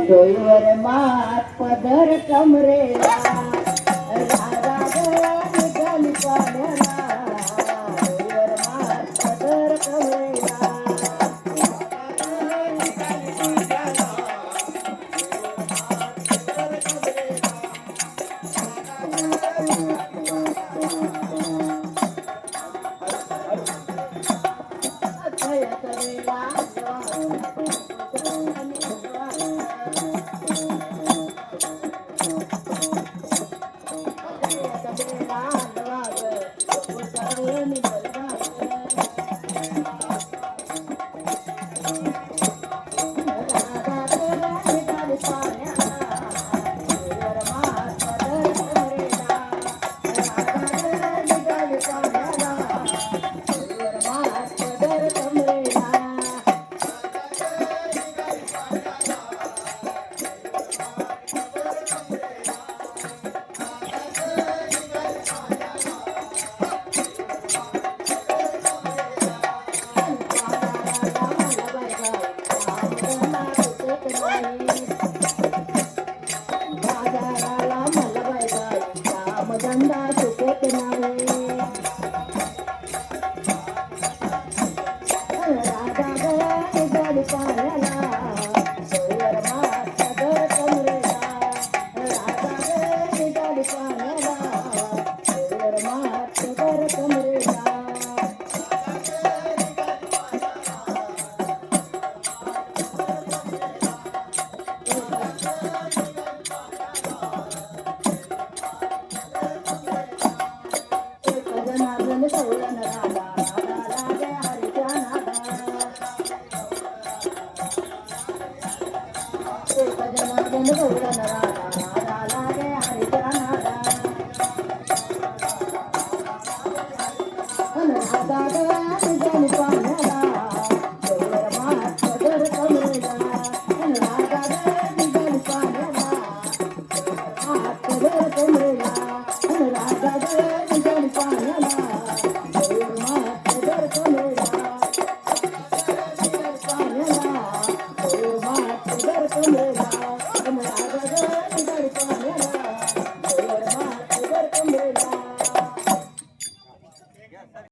डोईवर मात पदर कमरेला राधा निघाली पाण्याला डोईवर मात पदर कमरेला धंदा चुकत नाही राधा निघाली पाण्याला डोईवर मात पदर कमरेला राधा निघाली पाण्याला डोईवर मात पदर कमरेला सवरण राधा राधा लागे हरीच्या नादा एक जनार्दन सवरण राधा राधा लागे हरीच्या नादा राधा निघाली पाण्याला डोईवर मात पदर कमरेला राधा निघाली पाण्याला मात पदर कमरेला